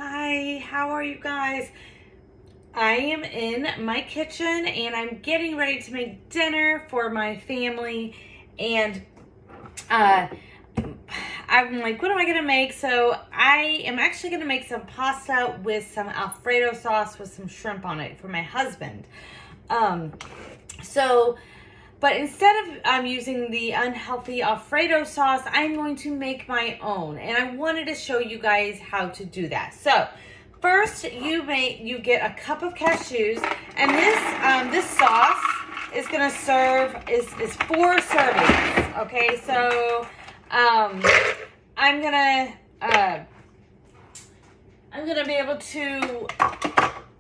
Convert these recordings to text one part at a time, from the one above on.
Hi, how are you guys? I am in my kitchen and I'm getting ready to make dinner for my family, and I'm like, what am I gonna make? So I am actually gonna make some pasta with some Alfredo sauce with some shrimp on it for my husband. But instead of using the unhealthy Alfredo sauce, I'm going to make my own, and I wanted to show you guys how to do that. So first, you get a cup of cashews, and this sauce is gonna serve is 4 servings. Okay, so I'm gonna be able to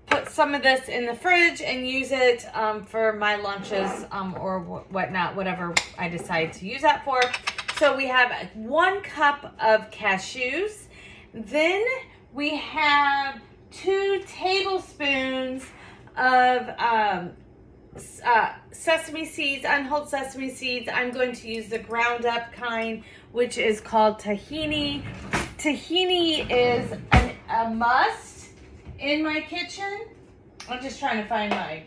put some of this in the fridge and use it for my lunches or whatnot, whatever I decide to use that for. So we have 1 cup of cashews. Then we have 2 tablespoons of sesame seeds, unhulled sesame seeds. I'm going to use the ground up kind, which is called tahini. Tahini is a must in my kitchen. I'm just trying to find my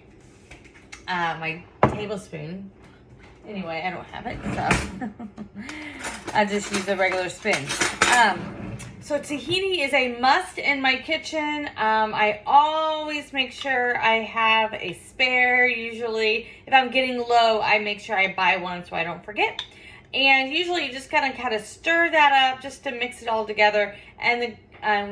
my tablespoon. Anyway, I don't have it, so I just use a regular spoon. So tahini is a must in my kitchen. I always make sure I have a spare. Usually, if I'm getting low, I make sure I buy one so I don't forget. And usually, you just kind of stir that up just to mix it all together. And the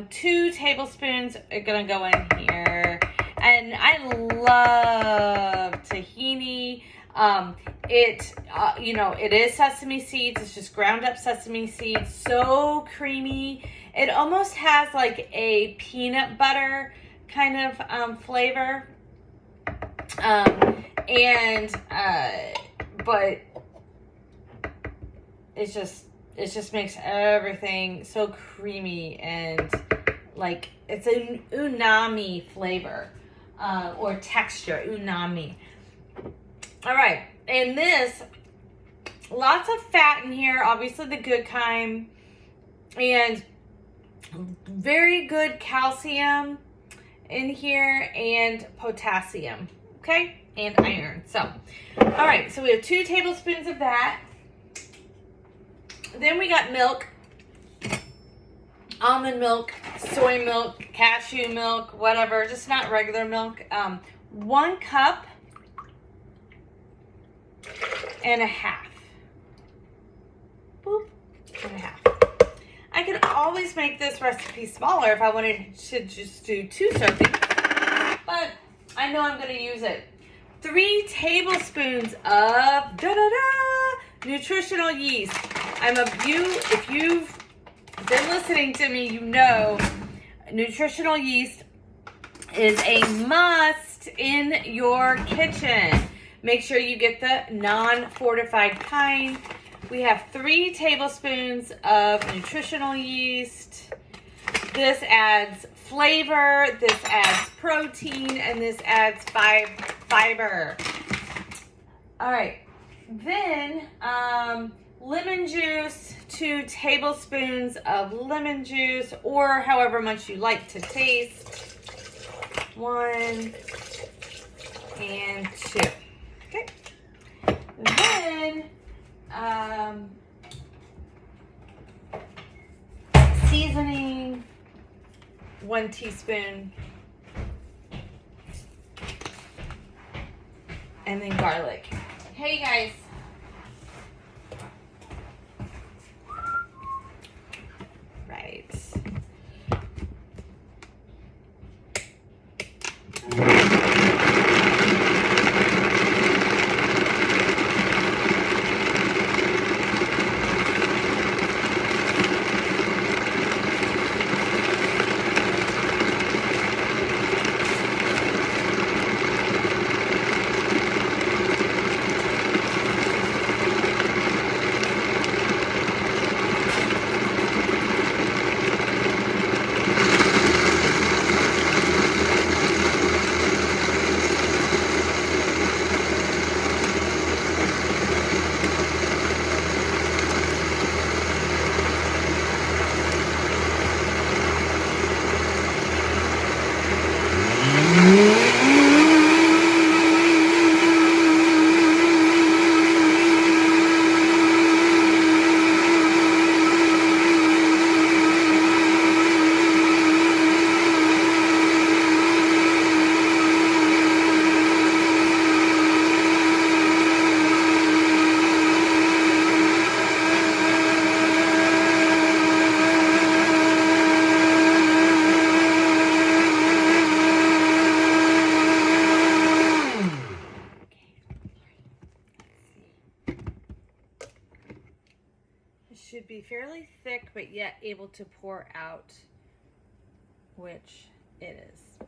2 tablespoons are gonna go in here. And I love tahini. It is sesame seeds. It's just ground up sesame seeds. So creamy. It almost has like a peanut butter kind of flavor. But it just makes everything so creamy and like it's an umami flavor or texture, umami. All right, and this, lots of fat in here, obviously the good kind, and very good calcium in here and potassium, okay, and iron. So, all right, so we have 2 tablespoons of that. Then we got milk, almond milk, soy milk, cashew milk, whatever, just not regular milk. 1 cup and a half. Boop, and a half. I could always make this recipe smaller if I wanted to just do 2 servings, but I know I'm going to use it. 3 tablespoons of nutritional yeast. If you've been listening to me, you know nutritional yeast is a must in your kitchen. Make sure you get the non-fortified kind. We have 3 tablespoons of nutritional yeast. This adds flavor, this adds protein, and this adds fiber. All right, then lemon juice, 2 tablespoons of lemon juice, or however much you like to taste. 1 and 2. Okay. Then seasoning, 1 teaspoon, and then garlic. Hey guys. Right. be fairly thick, but yet able to pour out, which it is.